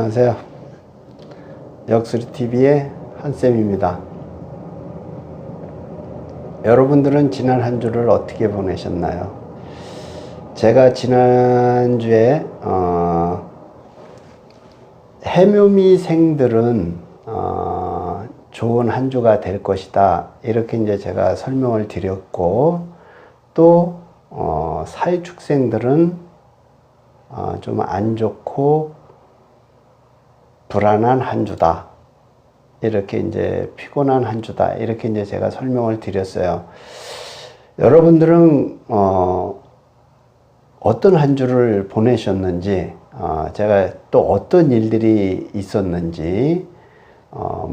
안녕하세요. 역수리TV의 한쌤입니다. 여러분들은 지난 한 주를 어떻게 보내셨나요? 제가 지난주에 해묘미생들은 좋은 한 주가 될 것이다, 이렇게 이제 제가 설명을 드렸고, 또 사회축생들은 좀 안 좋고 불안한 한 주다, 이렇게 이제 피곤한 한 주다, 이렇게 이제 제가 설명을 드렸어요. 여러분들은 어떤 한 주를 보내셨는지, 제가 또 어떤 일들이 있었는지,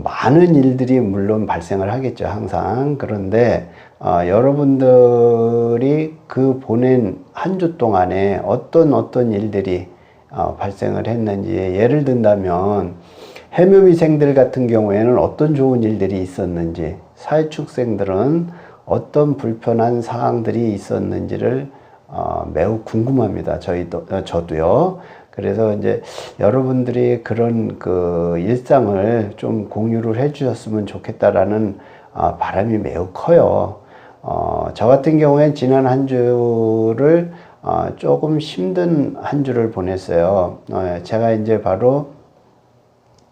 많은 일들이 물론 발생을 하겠죠, 항상. 그런데 여러분들이 그 보낸 한 주 동안에 어떤 일들이 발생을 했는지, 예를 든다면 해묘미생들 같은 경우에는 어떤 좋은 일들이 있었는지, 사회축생들은 어떤 불편한 사항들이 있었는지를 매우 궁금합니다. 저도요. 그래서 이제 여러분들이 그런 그 일상을 좀 공유를 해 주셨으면 좋겠다라는 바람이 매우 커요. 저 같은 경우엔 지난 한 주를 조금 힘든 한 주를 보냈어요. 제가 이제 바로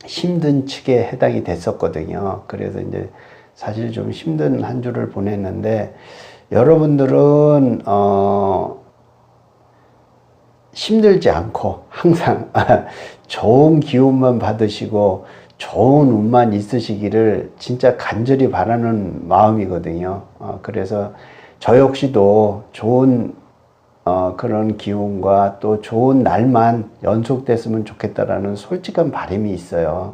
힘든 측에 해당이 됐었거든요. 그래서 이제 사실 좀 힘든 한 주를 보냈는데, 여러분들은 힘들지 않고 항상 좋은 기운만 받으시고 좋은 운만 있으시기를 진짜 간절히 바라는 마음이거든요. 그래서 저 역시도 좋은 그런 기운과 또 좋은 날만 연속됐으면 좋겠다라는 솔직한 바람이 있어요.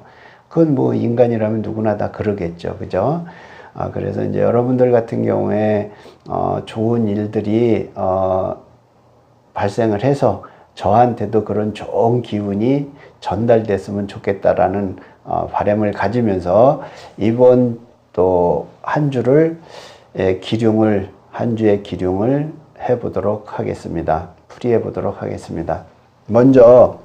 그건 뭐 인간이라면 누구나 다 그러겠죠. 그죠? 그래서 이제 여러분들 같은 경우에 좋은 일들이 발생을 해서 저한테도 그런 좋은 기운이 전달됐으면 좋겠다라는 바람을 가지면서 이번 또 한 주를 한 주의 기륭을 해보도록 하겠습니다. 풀이해 보도록 하겠습니다. 먼저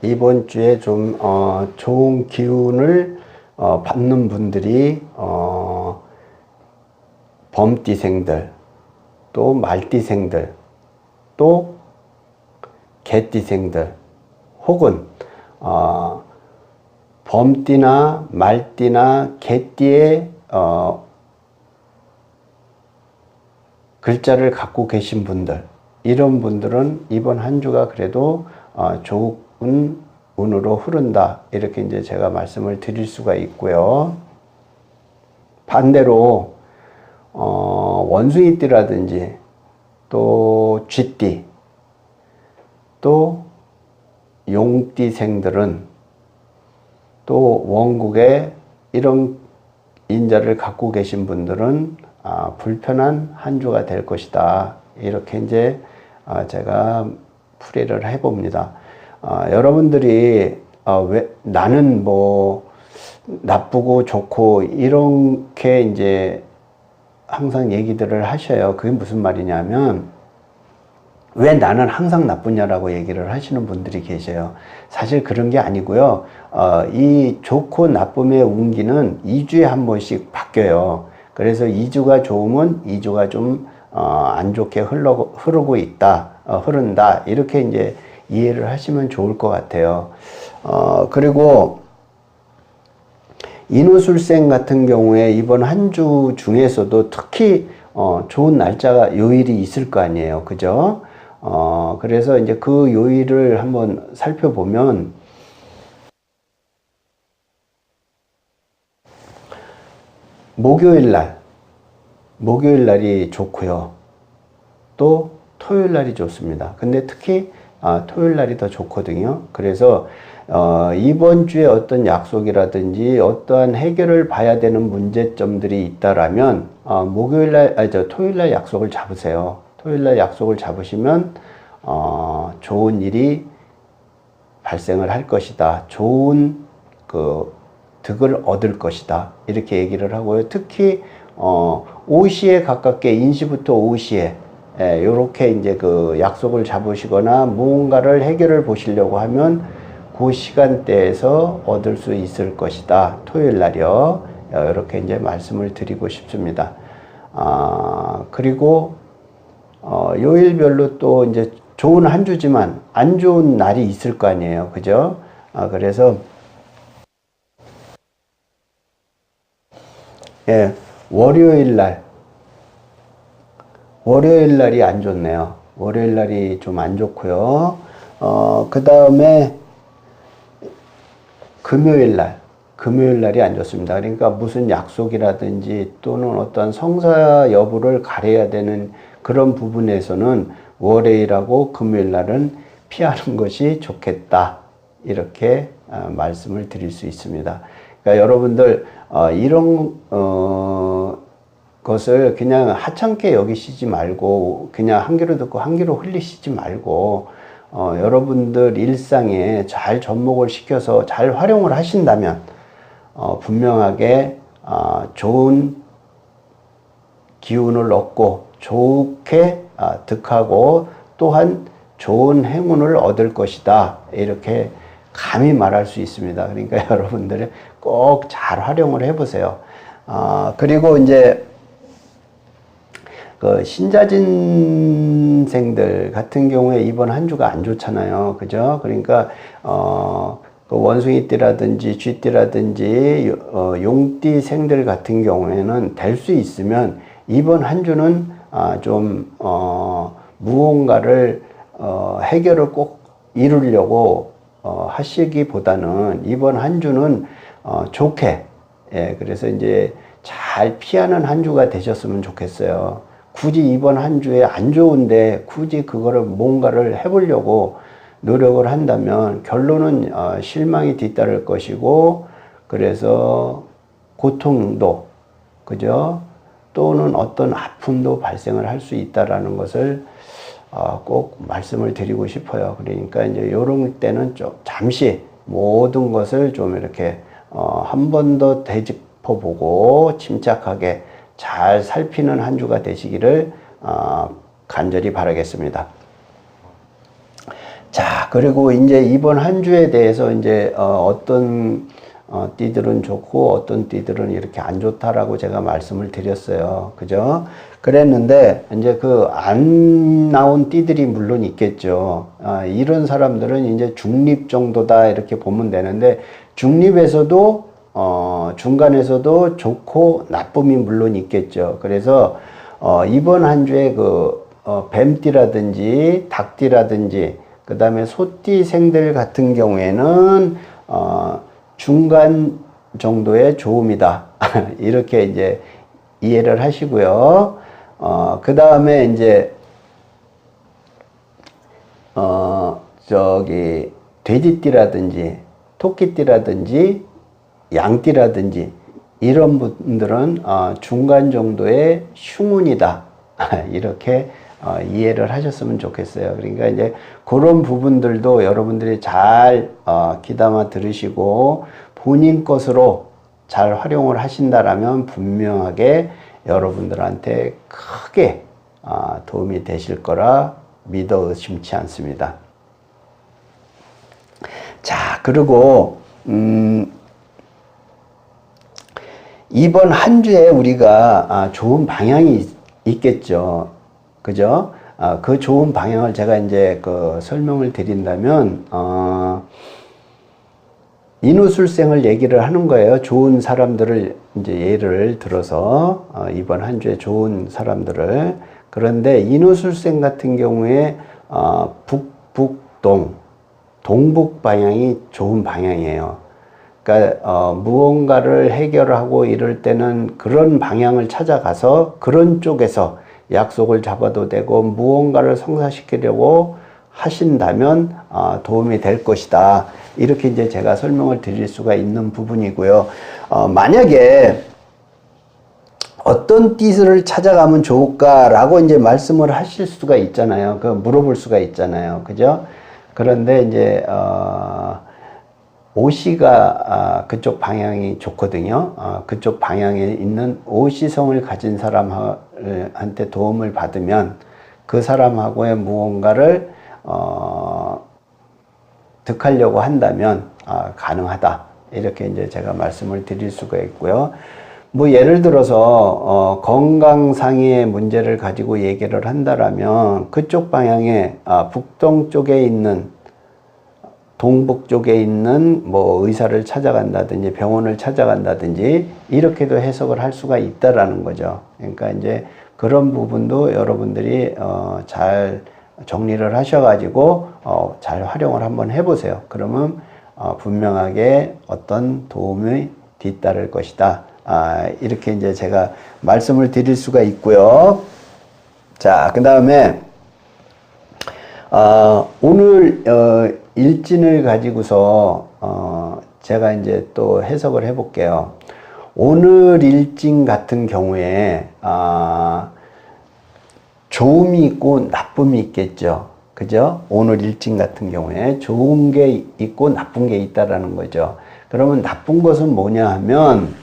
이번 주에 좀 좋은 기운을 받는 분들이 범띠생들, 또 말띠생들, 또 개띠생들, 혹은 범띠나 말띠나 개띠의 글자를 갖고 계신 분들, 이런 분들은 이번 한 주가 그래도 좋은 운으로 흐른다, 이렇게 이제 제가 말씀을 드릴 수가 있고요. 반대로 원숭이띠라든지 또 쥐띠, 또 용띠생들은 또 원국에 이런 인자를 갖고 계신 분들은 불편한 한 주가 될 것이다, 이렇게 이제 제가 풀이를 해봅니다. 여러분들이 왜 나는 뭐 나쁘고 좋고 이렇게 이제 항상 얘기들을 하셔요. 그게 무슨 말이냐면, 왜 나는 항상 나쁘냐라고 얘기를 하시는 분들이 계세요. 사실 그런 게 아니고요. 이 좋고 나쁨의 운기는 2주에 한 번씩 바뀌어요. 그래서 2주가 좋으면 2주가 좀 안 좋게 흐르고 있다, 흐른다, 이렇게 이제 이해를 하시면 좋을 것 같아요. 그리고 인후술생 같은 경우에 이번 한 주 중에서도 특히 좋은 날짜가, 요일이 있을 거 아니에요. 그죠? 그래서 이제 그 요일을 한번 살펴보면, 목요일 날이 좋고요. 또 토요일 날이 좋습니다. 근데 특히 토요일 날이 더 좋거든요. 그래서 이번 주에 어떤 약속이라든지 어떠한 해결을 봐야 되는 문제점들이 있다라면 토요일날 약속을 잡으세요. 토요일날 약속을 잡으시면 좋은 일이 발생을 할 것이다. 좋은 득을 얻을 것이다. 이렇게 얘기를 하고요. 특히 오시에 가깝게 인시부터 오시에 요렇게 이제 약속을 잡으시거나 무언가를 해결을 보시려고 하면 그 시간대에서 얻을 수 있을 것이다. 토요일 날이요. 이렇게 이제 말씀을 드리고 싶습니다. 그리고 요일별로 또 이제 좋은 한 주지만 안 좋은 날이 있을 거 아니에요. 그죠? 그래서 월요일 날이 안 좋네요. 월요일 날이 좀 안 좋고요. 그 다음에 금요일 날이 안 좋습니다. 그러니까 무슨 약속이라든지 또는 어떤 성사 여부를 가려야 되는 그런 부분에서는 월요일하고 금요일 날은 피하는 것이 좋겠다. 이렇게 말씀을 드릴 수 있습니다. 그러니까 여러분들 이런 것을 그냥 하찮게 여기시지 말고 그냥 한 귀로 듣고 한 귀로 흘리시지 말고 여러분들 일상에 잘 접목을 시켜서 잘 활용을 하신다면 분명하게 좋은 기운을 얻고 좋게 득하고 또한 좋은 행운을 얻을 것이다. 이렇게 감히 말할 수 있습니다. 그러니까 여러분들이 꼭 잘 활용을 해보세요. 그리고 이제 신자진생들 같은 경우에 이번 한 주가 안 좋잖아요. 그죠? 그러니까, 원숭이띠라든지 쥐띠라든지, 용띠생들 같은 경우에는 될 수 있으면 이번 한 주는, 무언가를, 해결을 꼭 이루려고, 하시기보다는 이번 한 주는, 좋게, 그래서 이제 잘 피하는 한 주가 되셨으면 좋겠어요. 굳이 이번 한 주에 안 좋은데 굳이 그거를 뭔가를 해보려고 노력을 한다면 결론은 실망이 뒤따를 것이고 그래서 고통도 그죠? 또는 어떤 아픔도 발생을 할 수 있다라는 것을 꼭 말씀을 드리고 싶어요. 그러니까 이제 이런 때는 좀 잠시 모든 것을 좀 이렇게 한 번 더 되짚어보고 침착하게 잘 살피는 한 주가 되시기를 간절히 바라겠습니다. 자, 그리고 이제 이번 한 주에 대해서 이제 어떤 띠들은 좋고 어떤 띠들은 이렇게 안 좋다라고 제가 말씀을 드렸어요. 그죠? 그랬는데 이제 안 나온 띠들이 물론 있겠죠. 이런 사람들은 이제 중립 정도다 이렇게 보면 되는데 중립에서도 중간에서도 좋고 나쁨이 물론 있겠죠. 그래서 이번 한 주에 뱀띠라든지 닭띠라든지 그 다음에 소띠생들 같은 경우에는 중간 정도의 좋음이다. 이렇게 이제 이해를 하시고요. 그 다음에 이제 돼지띠라든지 토끼띠라든지 양띠라든지 이런 분들은 중간 정도의 흉운이다. 이렇게 이해를 하셨으면 좋겠어요. 그러니까 이제 그런 부분들도 여러분들이 잘 귀담아 들으시고 본인 것으로 잘 활용을 하신다라면 분명하게 여러분들한테 크게 도움이 되실 거라 믿어 의심치 않습니다. 자, 그리고 이번 한 주에 우리가 좋은 방향이 있겠죠. 그죠? 그 좋은 방향을 제가 이제 설명을 드린다면, 인후술생을 얘기를 하는 거예요. 좋은 사람들을 이제 예를 들어서, 이번 한 주에 좋은 사람들을. 그런데 인후술생 같은 경우에, 동북 방향이 좋은 방향이에요. 그러니까 무언가를 해결하고 이럴 때는 그런 방향을 찾아가서 그런 쪽에서 약속을 잡아도 되고 무언가를 성사시키려고 하신다면 도움이 될 것이다. 이렇게 이제 제가 설명을 드릴 수가 있는 부분이고요. 만약에 어떤 띠를 찾아가면 좋을까라고 이제 말씀을 하실 수가 있잖아요. 물어볼 수가 있잖아요. 그죠? 그런데 이제, 오시가 그쪽 방향이 좋거든요. 그쪽 방향에 있는 오시성을 가진 사람한테 도움을 받으면 그 사람하고의 무언가를 득하려고 한다면 가능하다. 이렇게 이제 제가 말씀을 드릴 수가 있고요. 뭐 예를 들어서 건강상의 문제를 가지고 얘기를 한다라면 그쪽 방향에 북동쪽에 있는 동북 쪽에 있는 뭐 의사를 찾아간다든지 병원을 찾아간다든지 이렇게도 해석을 할 수가 있다라는 거죠. 그러니까 이제 그런 부분도 여러분들이 잘 정리를 하셔가지고 잘 활용을 한번 해보세요. 그러면 분명하게 어떤 도움이 뒤따를 것이다. 이렇게 이제 제가 말씀을 드릴 수가 있고요. 자, 그 다음에 오늘 일진을 가지고서 제가 이제 또 해석을 해볼게요. 오늘 일진 같은 경우에 좋음이 있고 나쁨이 있겠죠. 그죠? 오늘 일진 같은 경우에 좋은 게 있고 나쁜 게 있다라는 거죠. 그러면 나쁜 것은 뭐냐 하면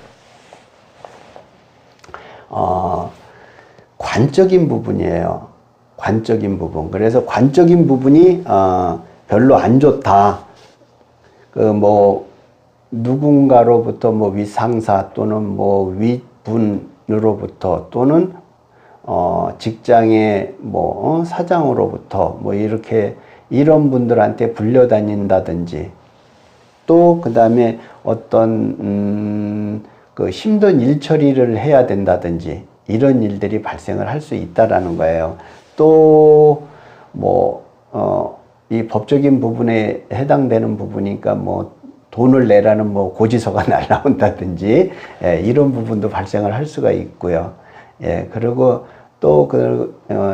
관적인 부분이에요. 관적인 부분. 그래서 관적인 부분이 별로 안 좋다. 누군가로부터 위상사 또는 윗분으로부터 또는 직장의 사장으로부터 이렇게 이런 분들한테 불려다닌다든지 또 그 다음에 어떤 힘든 일 처리를 해야 된다든지 이런 일들이 발생을 할 수 있다라는 거예요. 또 이 법적인 부분에 해당되는 부분이니까 돈을 내라는 고지서가 날라온다든지 이런 부분도 발생을 할 수가 있고요. 그리고 또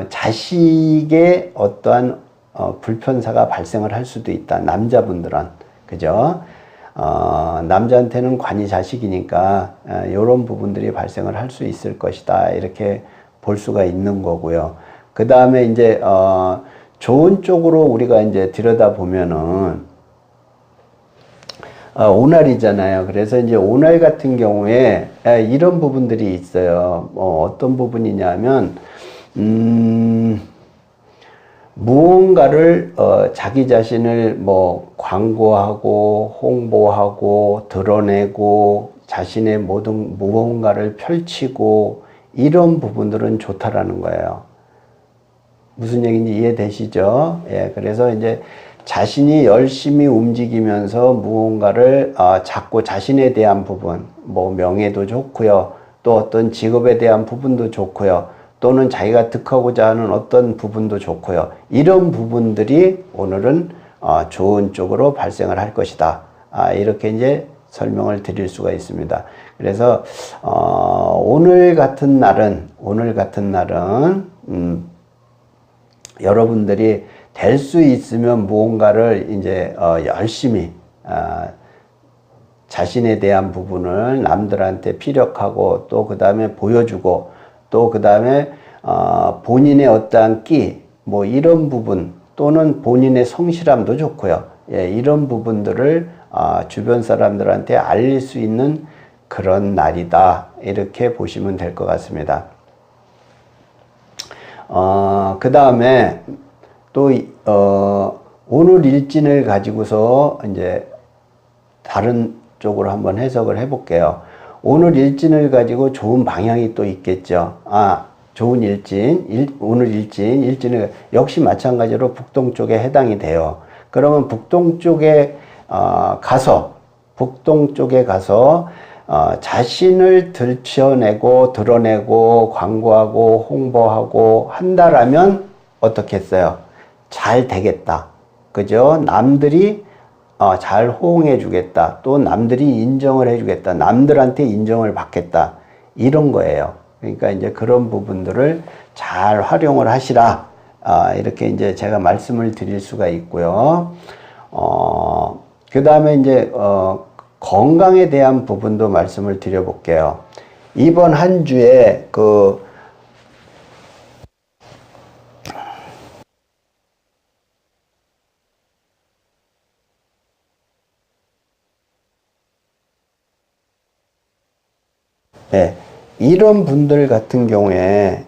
자식의 어떠한 불편사가 발생을 할 수도 있다. 남자분들은 그죠? 남자한테는 관이 자식이니까 이런 부분들이 발생을 할 수 있을 것이다. 이렇게 볼 수가 있는 거고요. 그 다음에 이제 좋은 쪽으로 우리가 이제 들여다 보면은 오날이잖아요. 그래서 이제 오날 같은 경우에 이런 부분들이 있어요. 어떤 부분이냐면 무언가를 자기 자신을 광고하고 홍보하고 드러내고 자신의 모든 무언가를 펼치고 이런 부분들은 좋다라는 거예요. 무슨 얘기인지 이해되시죠? 그래서 이제 자신이 열심히 움직이면서 무언가를 자꾸 자신에 대한 부분, 명예도 좋고요. 또 어떤 직업에 대한 부분도 좋고요. 또는 자기가 득하고자 하는 어떤 부분도 좋고요. 이런 부분들이 오늘은 좋은 쪽으로 발생을 할 것이다. 이렇게 이제 설명을 드릴 수가 있습니다. 그래서 오늘 같은 날은 여러분들이 될 수 있으면 무언가를 이제 열심히 자신에 대한 부분을 남들한테 피력하고 또 그 다음에 보여주고 또 그 다음에 본인의 어떠한 끼 이런 부분 또는 본인의 성실함도 좋고요. 이런 부분들을 주변 사람들한테 알릴 수 있는 그런 날이다. 이렇게 보시면 될 것 같습니다. 그 다음에 또 오늘 일진을 가지고서 이제 다른 쪽으로 한번 해석을 해볼게요. 오늘 일진을 가지고 좋은 방향이 또 있겠죠. 좋은 일진, 오늘 일진을 역시 마찬가지로 북동쪽에 해당이 돼요. 그러면 북동쪽에 가서 자신을 들춰내고 드러내고 광고하고 홍보하고 한다라면 어떻겠어요? 잘 되겠다. 그죠? 남들이 잘 호응해 주겠다. 또 남들이 인정을 해 주겠다. 남들한테 인정을 받겠다. 이런 거예요. 그러니까 이제 그런 부분들을 잘 활용을 하시라. 이렇게 이제 제가 말씀을 드릴 수가 있고요. 그 다음에 이제, 건강에 대한 부분도 말씀을 드려볼게요. 이번 한 주에 네, 이런 분들 같은 경우에는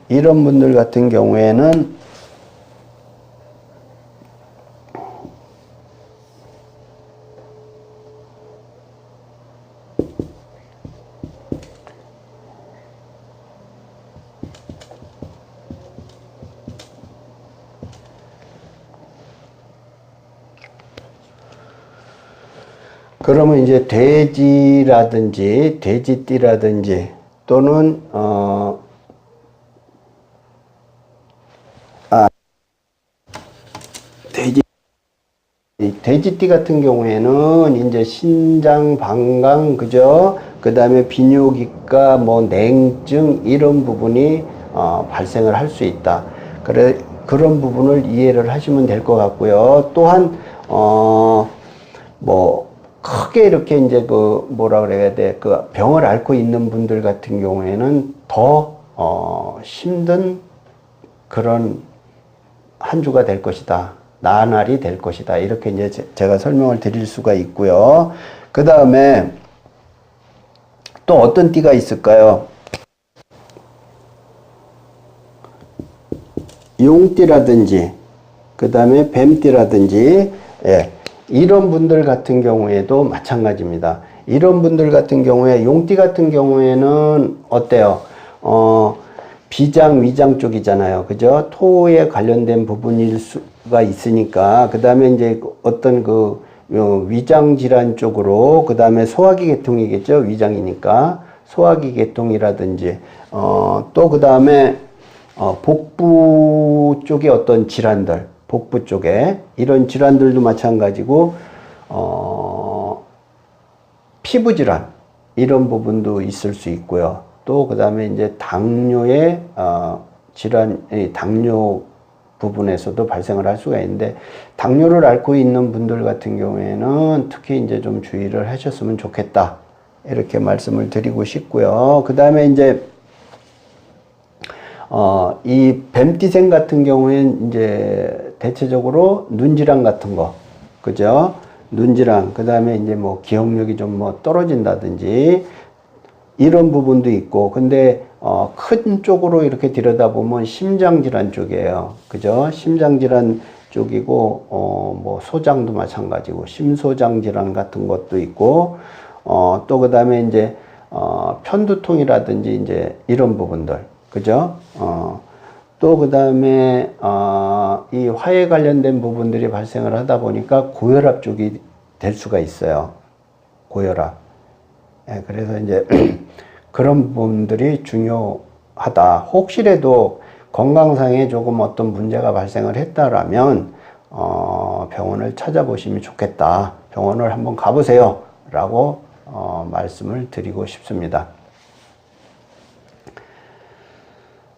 그러면 이제 돼지라든지 돼지띠라든지 또는 돼지띠 같은 경우에는 이제 신장, 방광, 그죠? 그 다음에 비뇨기과, 뭐 냉증 이런 부분이 발생을 할 수 있다. 그런 부분을 이해를 하시면 될 것 같고요. 또한 뭐 크게 이렇게 이제 뭐라 그래야 돼? 병을 앓고 있는 분들 같은 경우에는 더 힘든 그런 한 주가 될 것이다. 나날이 될 것이다. 이렇게 이제 제가 설명을 드릴 수가 있고요. 그 다음에 또 어떤 띠가 있을까요? 용띠라든지, 그 다음에 뱀띠라든지, 예, 이런 분들 같은 경우에도 마찬가지입니다. 이런 분들 같은 경우에, 용띠 같은 경우에는 어때요? 비장, 위장 쪽이잖아요. 그죠? 토에 관련된 부분일 수가 있으니까, 그 다음에 이제 어떤 위장 질환 쪽으로, 그 다음에 소화기 계통이겠죠? 위장이니까. 소화기 계통이라든지, 또 그 다음에, 복부 쪽의 어떤 질환들, 복부 쪽에, 이런 질환들도 마찬가지고, 피부 질환, 이런 부분도 있을 수 있고요. 또 그 다음에 이제 당뇨의 질환, 당뇨 부분에서도 발생을 할 수가 있는데, 당뇨를 앓고 있는 분들 같은 경우에는 특히 이제 좀 주의를 하셨으면 좋겠다. 이렇게 말씀을 드리고 싶고요. 그 다음에 이제, 이 뱀띠생 같은 경우에는 이제 대체적으로 눈질환 같은 거, 그죠? 눈질환, 그 다음에 이제 뭐 기억력이 좀 뭐 떨어진다든지, 이런 부분도 있고, 근데 큰 쪽으로 이렇게 들여다보면 심장질환 쪽이에요. 그죠? 심장질환 쪽이고, 뭐 소장도 마찬가지고, 심소장질환 같은 것도 있고, 또 그 다음에 이제 편두통이라든지 이제 이런 부분들, 그죠? 또 그 다음에 이 화에 관련된 부분들이 발생을 하다 보니까 고혈압 쪽이 될 수가 있어요. 고혈압. 예, 그래서 이제 그런 부분들이 중요하다. 혹시라도 건강상에 조금 어떤 문제가 발생을 했다라면 병원을 찾아보시면 좋겠다. 병원을 한번 가보세요. 라고 말씀을 드리고 싶습니다.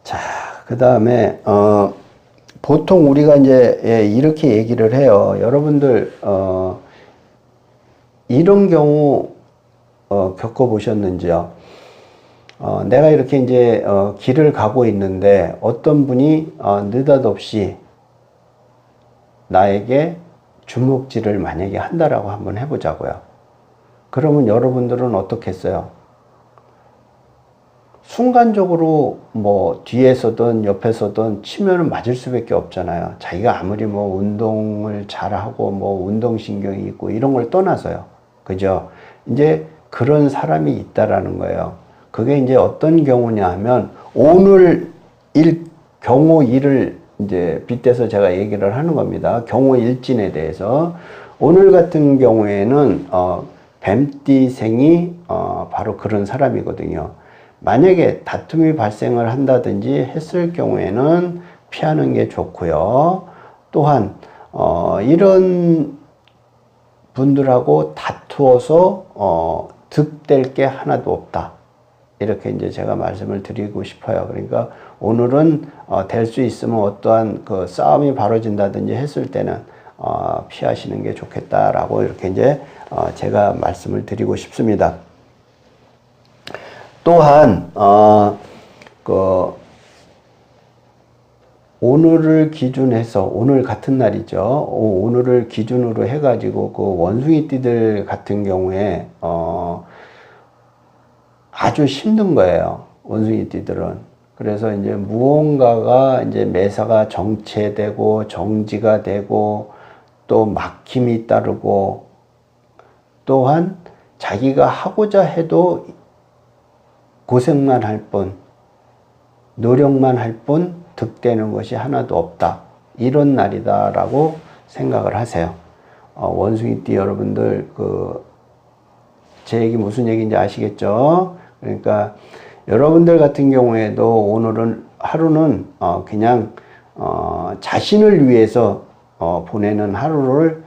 자, 그 다음에 보통 우리가 이제 이렇게 얘기를 해요. 여러분들 이런 경우 겪어보셨는지요? 내가 이렇게 이제 길을 가고 있는데 어떤 분이 느닷없이 나에게 주먹질을 만약에 한다라고 한번 해보자고요. 그러면 여러분들은 어떻겠어요? 순간적으로 뭐 뒤에서든 옆에서든 치면은 맞을 수밖에 없잖아요. 자기가 아무리 뭐 운동을 잘하고 뭐 운동신경이 있고 이런 걸 떠나서요. 그죠? 이제 그런 사람이 있다라는 거예요. 그게 이제 어떤 경우냐 하면 오늘 경우 일을 이제 빗대서 제가 얘기를 하는 겁니다. 경우 일진에 대해서. 오늘 같은 경우에는 뱀띠생이 바로 그런 사람이거든요. 만약에 다툼이 발생을 한다든지 했을 경우에는 피하는 게 좋고요. 또한 이런 분들하고 다투어서 득될 게 하나도 없다. 이렇게 이제 제가 말씀을 드리고 싶어요. 그러니까 오늘은 될 수 있으면 어떠한 그 싸움이 벌어진다든지 했을 때는 피하시는 게 좋겠다라고 이렇게 이제 제가 말씀을 드리고 싶습니다. 또한 그 오늘을 기준해서 오늘 같은 날이죠. 오늘을 기준으로 해가지고 그 원숭이띠들 같은 경우에 아주 힘든 거예요. 원숭이띠들은. 그래서 이제 무언가가 이제 매사가 정체되고 정지가 되고 또 막힘이 따르고 또한 자기가 하고자 해도 고생만 할 뿐, 노력만 할 뿐 득되는 것이 하나도 없다. 이런 날이다라고 생각을 하세요. 원숭이띠 여러분들 제 얘기 무슨 얘기인지 아시겠죠? 그러니까 여러분들 같은 경우에도 오늘은 하루는 그냥 자신을 위해서 보내는 하루를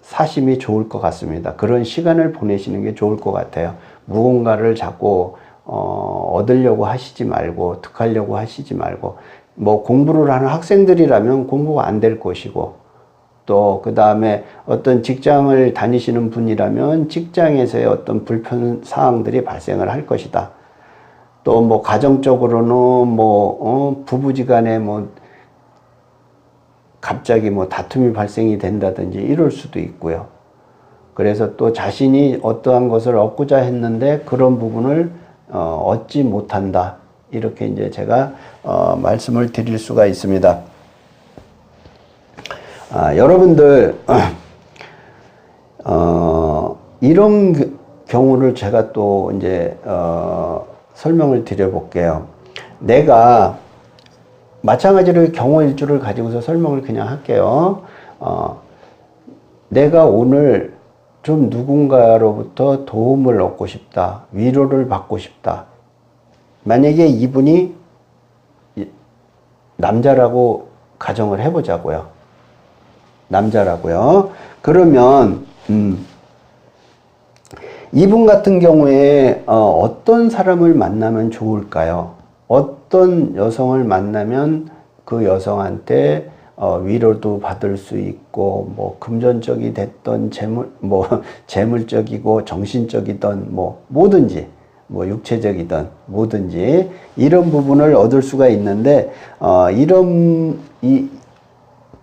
사심이 좋을 것 같습니다. 그런 시간을 보내시는 게 좋을 것 같아요. 무언가를 자꾸 얻으려고 하시지 말고 득하려고 하시지 말고 뭐 공부를 하는 학생들이라면 공부가 안 될 것이고 또 그 다음에 어떤 직장을 다니시는 분이라면 직장에서의 어떤 불편 사항들이 발생을 할 것이다. 또 뭐 가정적으로는 뭐 부부지간에 뭐 갑자기 뭐 다툼이 발생이 된다든지 이럴 수도 있고요. 그래서 또 자신이 어떠한 것을 얻고자 했는데 그런 부분을 얻지 못한다. 이렇게 이제 제가 말씀을 드릴 수가 있습니다. 여러분들 이런 경우를 제가 또 이제 설명을 드려 볼게요. 내가 마찬가지로 경호일주를 가지고서 설명을 그냥 할게요. 내가 오늘 좀 누군가로부터 도움을 얻고 싶다. 위로를 받고 싶다. 만약에 이분이 남자라고 가정을 해보자고요. 남자라고요. 그러면 이분 같은 경우에 어떤 사람을 만나면 좋을까요? 어떤 여성을 만나면 그 여성한테 위로도 받을 수 있고 뭐 금전적이 됐던 재물적이고 정신적이든 뭐 뭐든지 뭐 육체적이든 뭐든지 이런 부분을 얻을 수가 있는데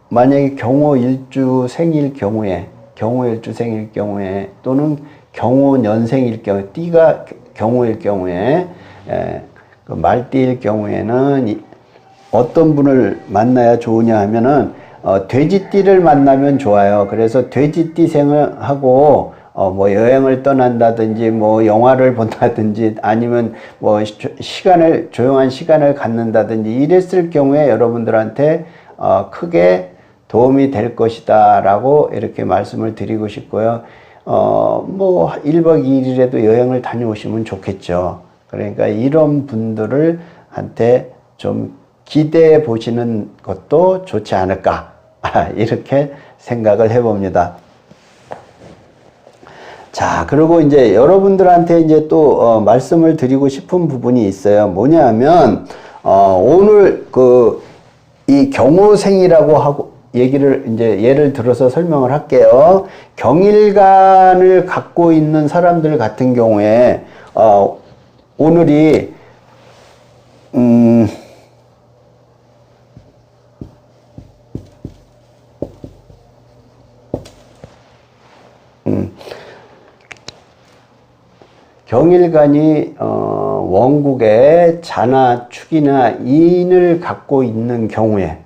만약에 경호일주 생일 경우에 또는 경호년생일 경우에 띠가 경호일 경우에 그 말띠일 경우에는 어떤 분을 만나야 좋으냐 하면은 돼지띠를 만나면 좋아요. 그래서 돼지띠 생하고 뭐 여행을 떠난다든지 뭐 영화를 본다든지 아니면 뭐 조용한 시간을 갖는다든지 이랬을 경우에 여러분들한테 크게 도움이 될 것이다 라고 이렇게 말씀을 드리고 싶고요. 뭐 1박 2일이라도 여행을 다녀오시면 좋겠죠. 그러니까 이런 분들을 한테 좀 기대해 보시는 것도 좋지 않을까 이렇게 생각을 해봅니다. 자, 그리고 이제 여러분들한테 이제 또 말씀을 드리고 싶은 부분이 있어요. 뭐냐면 오늘 이 경호생이라고 하고 얘기를 이제 예를 들어서 설명을 할게요. 경일간을 갖고 있는 사람들 같은 경우에 오늘이 경일간이 원국에 자나 축이나 인을 갖고 있는 경우에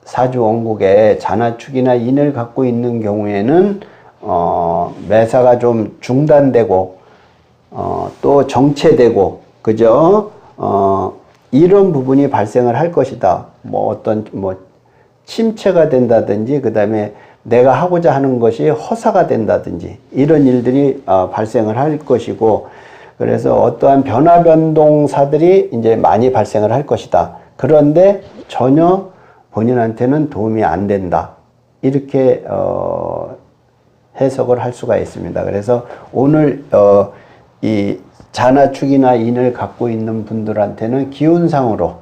사주 원국에 자나 축이나 인을 갖고 있는 경우에는 매사가 좀 중단되고 또 정체되고 그죠? 이런 부분이 발생을 할 것이다. 뭐 어떤 침체가 된다든지 그다음에 내가 하고자 하는 것이 허사가 된다든지 이런 일들이 발생을 할 것이고 그래서 어떠한 변화 변동사들이 이제 많이 발생을 할 것이다. 그런데 전혀 본인한테는 도움이 안 된다. 이렇게 해석을 할 수가 있습니다. 그래서 오늘 이 자나축이나 인을 갖고 있는 분들한테는 기운상으로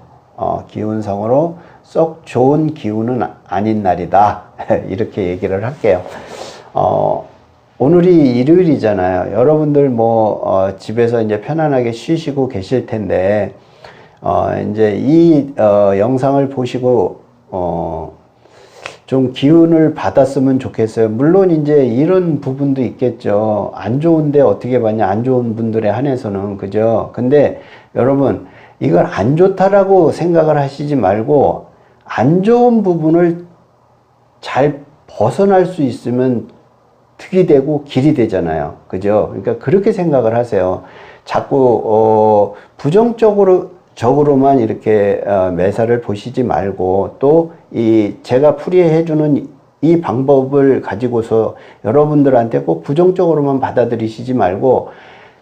썩 좋은 기운은 아닌 날이다. 이렇게 얘기를 할게요. 오늘이 일요일이잖아요. 여러분들 집에서 이제 편안하게 쉬시고 계실 텐데, 이제 이 영상을 보시고 좀 기운을 받았으면 좋겠어요. 물론 이제 이런 부분도 있겠죠. 안 좋은데 어떻게 봤냐, 안 좋은 분들에 한해서는, 그죠? 근데 여러분, 이걸 안 좋다라고 생각을 하시지 말고 안 좋은 부분을 잘 벗어날 수 있으면 득이 되고 길이 되잖아요. 그죠? 그러니까 그렇게 생각을 하세요. 자꾸 부정적으로만 이렇게 매사를 보시지 말고, 또 제가 풀이해 주는 이 방법을 가지고서 여러분들한테 꼭 부정적으로만 받아들이시지 말고,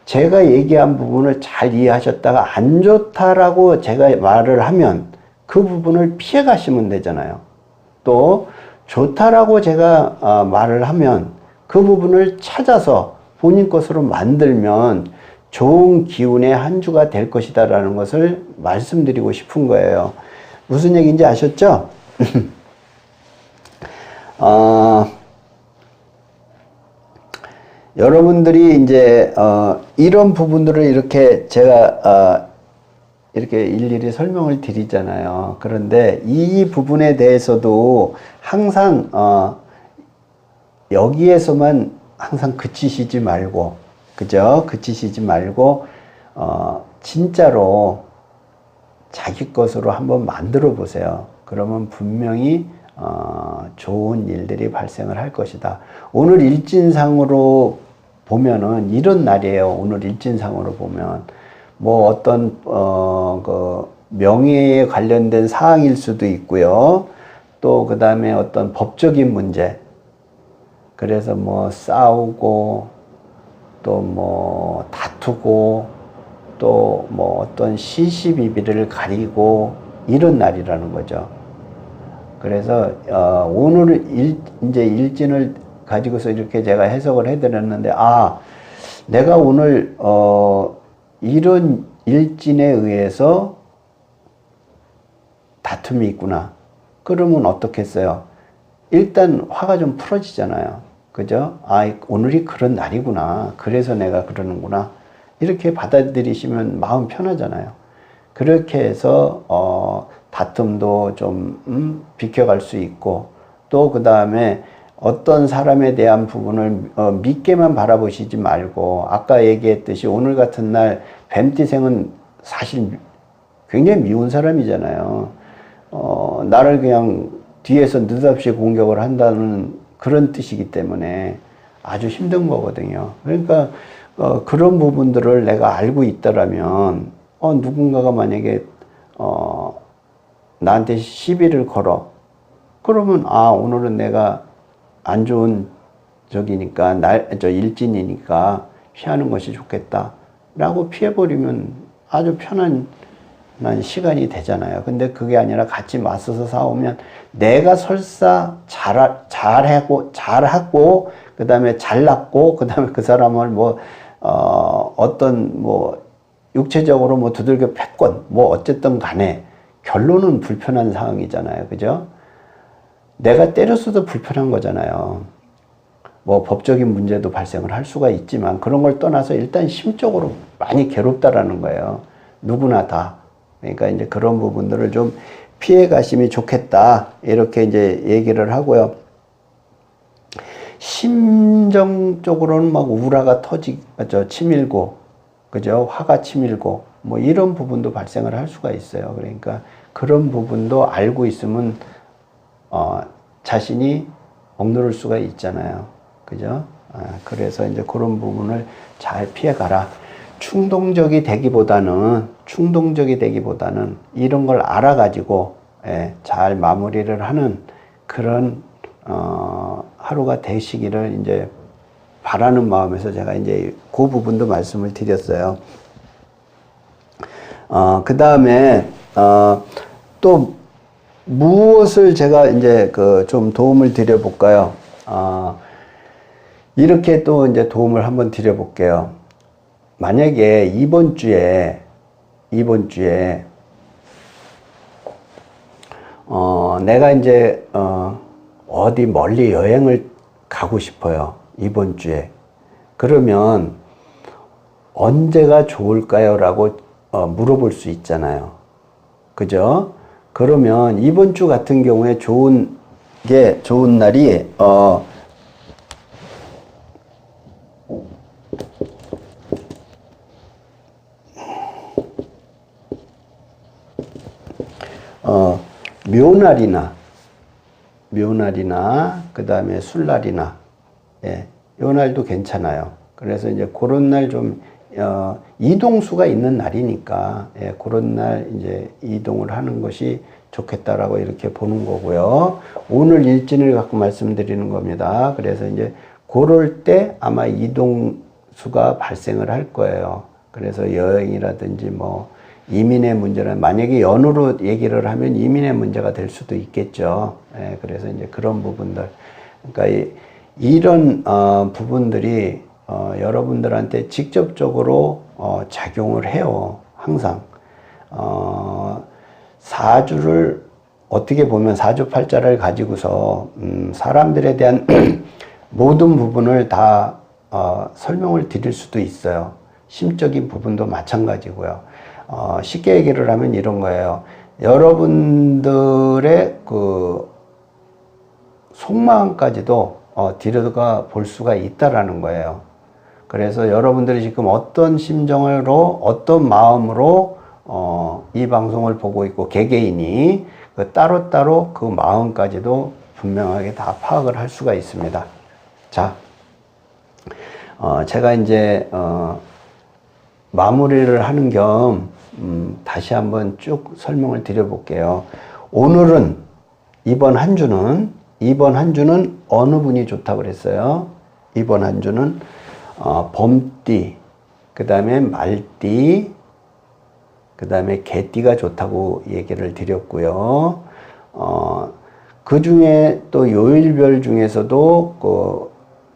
제가 얘기한 부분을 잘 이해하셨다가 안 좋다라고 제가 말을 하면 그 부분을 피해 가시면 되잖아요. 또 좋다라고 제가 말을 하면 그 부분을 찾아서 본인 것으로 만들면 좋은 기운의 한 주가 될 것이다 라는 것을 말씀드리고 싶은 거예요. 무슨 얘기인지 아셨죠? 여러분들이 이제 이런 부분들을 이렇게 제가 이렇게 일일이 설명을 드리잖아요. 그런데 이 부분에 대해서도 항상 여기에서만 항상 그치시지 말고, 그죠? 그치시지 말고 진짜로 자기 것으로 한번 만들어 보세요. 그러면 분명히 좋은 일들이 발생을 할 것이다. 오늘 일진상으로 보면은 이런 날이에요. 오늘 일진상으로 보면 어떤 그 명예에 관련된 사항일 수도 있고요. 또 그 다음에 어떤 법적인 문제, 그래서 싸우고 또 다투고 또 어떤 시시비비를 가리고 이런 날이라는 거죠. 그래서 오늘 이제 일진을 가지고서 이렇게 제가 해석을 해드렸는데, 내가 오늘 이런 일진에 의해서 다툼이 있구나. 그러면 어떻겠어요? 일단 화가 좀 풀어지잖아요. 그죠? 오늘이 그런 날이구나. 그래서 내가 그러는구나. 이렇게 받아들이시면 마음 편하잖아요. 그렇게 해서 다툼도 좀 비켜갈 수 있고, 또 그 다음에 어떤 사람에 대한 부분을 믿게만 바라보시지 말고, 아까 얘기했듯이 오늘 같은 날 뱀띠생은 사실 굉장히 미운 사람이잖아요. 나를 그냥 뒤에서 느닷없이 공격을 한다는 그런 뜻이기 때문에 아주 힘든 거거든요. 그러니까 그런 부분들을 내가 알고 있더라면 누군가가 만약에 나한테 시비를 걸어, 그러면 오늘은 내가 안 좋은 적이니까 일진이니까 피하는 것이 좋겠다 라고 피해버리면 아주 편한 시간이 되잖아요. 근데 그게 아니라 같이 맞서서 싸우면 내가 설사 잘하고 그 다음에 잘났고 그 다음에 그 사람을 어떤 육체적으로 두들겨 팼건 어쨌든 간에 결론은 불편한 상황이잖아요. 그죠? 내가 때렸어도 불편한 거잖아요. 법적인 문제도 발생을 할 수가 있지만 그런 걸 떠나서 일단 심적으로 많이 괴롭다라는 거예요. 누구나 다. 그러니까 이제 그런 부분들을 좀 피해 가시면 좋겠다. 이렇게 이제 얘기를 하고요. 심정적으로는 우라가 치밀고, 그죠? 화가 치밀고, 이런 부분도 발생을 할 수가 있어요. 그러니까 그런 부분도 알고 있으면, 자신이 억누를 수가 있잖아요. 그죠? 그래서 이제 그런 부분을 잘 피해가라. 충동적이 되기보다는 이런 걸 알아가지고 잘 마무리를 하는 그런 하루가 되시기를 이제 바라는 마음에서 제가 이제 그 부분도 말씀을 드렸어요. 그 다음에 또 무엇을 제가 이제 좀 도움을 드려볼까요? 이렇게 또 이제 도움을 한번 드려볼게요. 만약에 이번 주에 내가 이제 어디 멀리 여행을 가고 싶어요. 이번 주에. 그러면 언제가 좋을까요? 라고 물어볼 수 있잖아요. 그죠? 그러면 이번 주 같은 경우에 좋은 날이 묘날이나 그 다음에 술날이나, 예, 요 날도 괜찮아요. 그래서 이제 그런 날 좀 이동수가 있는 날이니까, 예, 그런 날 이제 이동을 하는 것이 좋겠다라고 이렇게 보는 거고요. 오늘 일진을 갖고 말씀드리는 겁니다. 그래서 이제 그럴 때 아마 이동수가 발생을 할 거예요. 그래서 여행이라든지 뭐 이민의 문제는, 만약에 연으로 얘기를 하면 이민의 문제가 될 수도 있겠죠. 예, 그래서 이제 그런 부분들, 그러니까 이런 부분들이 여러분들한테 직접적으로 작용을 해요. 항상 사주를 어떻게 보면 사주팔자를 가지고서 사람들에 대한 모든 부분을 다 설명을 드릴 수도 있어요. 심적인 부분도 마찬가지고요. 쉽게 얘기를 하면 이런 거예요. 여러분들의 그 속마음까지도 들여가 볼 수가 있다라는 거예요. 그래서 여러분들이 지금 어떤 심정으로, 어떤 마음으로 이 방송을 보고 있고, 개개인이 그 따로따로 그 마음까지도 분명하게 다 파악을 할 수가 있습니다. 자, 제가 이제 마무리를 하는 겸 다시 한번 쭉 설명을 드려볼게요. 오늘은 이번 한 주는 어느 분이 좋다고 그랬어요? 이번 한 주는 범띠, 그 다음에 말띠, 그 다음에 개띠가 좋다고 얘기를 드렸고요. 그 중에 또 요일별 중에서도 그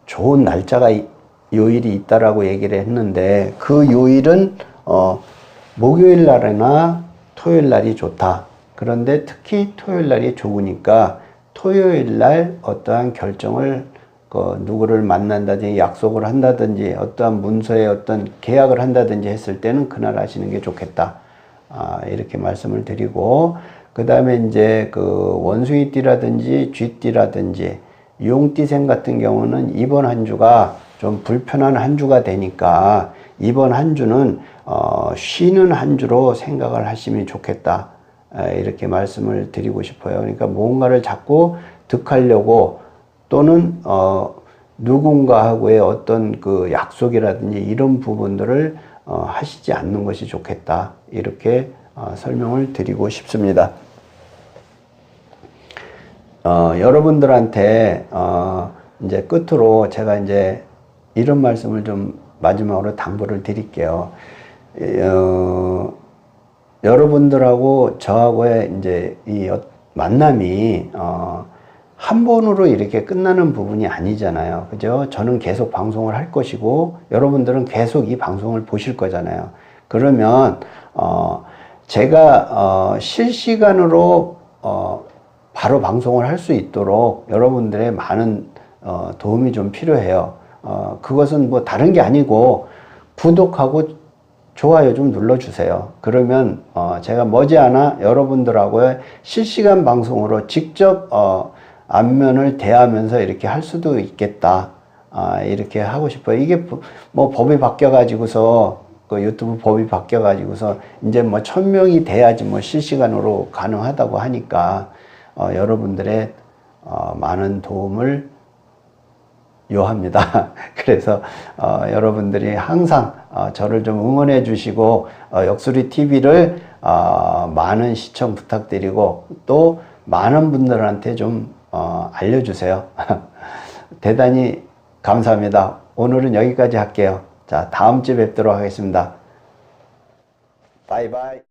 좋은 날짜가 요일이 있다라고 얘기를 했는데, 그 요일은 목요일 날이나 토요일 날이 좋다. 그런데 특히 토요일 날이 좋으니까 토요일 날 어떠한 결정을 누구를 만난다든지 약속을 한다든지 어떠한 문서에 어떤 계약을 한다든지 했을 때는 그날 하시는 게 좋겠다. 이렇게 말씀을 드리고, 그 다음에 이제 그 원숭이띠라든지 쥐띠라든지 용띠생 같은 경우는 이번 한 주가 좀 불편한 한 주가 되니까 이번 한 주는 쉬는 한 주로 생각을 하시면 좋겠다. 이렇게 말씀을 드리고 싶어요. 그러니까 뭔가를 자꾸 득하려고 또는 누군가하고의 어떤 그 약속이라든지 이런 부분들을 하시지 않는 것이 좋겠다. 이렇게 설명을 드리고 싶습니다. 여러분들한테 이제 끝으로 제가 이제 이런 말씀을 좀 마지막으로 당부를 드릴게요. 여러분들하고 저하고의 이제 이 만남이 한 번으로 이렇게 끝나는 부분이 아니잖아요. 그죠? 저는 계속 방송을 할 것이고 여러분들은 계속 이 방송을 보실 거잖아요. 그러면 제가 실시간으로 바로 방송을 할 수 있도록 여러분들의 많은 도움이 좀 필요해요. 그것은 뭐 다른 게 아니고 구독하고 좋아요 좀 눌러주세요. 그러면 제가 머지않아 여러분들하고의 실시간 방송으로 직접 안면을 대하면서 이렇게 할 수도 있겠다. 이렇게 하고 싶어요. 이게 뭐 법이 바뀌어가지고서 그 유튜브 법이 바뀌어가지고서 이제 뭐 1000명이 돼야지 뭐 실시간으로 가능하다고 하니까 여러분들의 많은 도움을 요합니다. 그래서 여러분들이 항상 저를 좀 응원해 주시고 역술이 TV를 많은 시청 부탁드리고 또 많은 분들한테 좀 알려주세요. 대단히 감사합니다. 오늘은 여기까지 할게요. 자, 다음 주에 뵙도록 하겠습니다. 바이바이.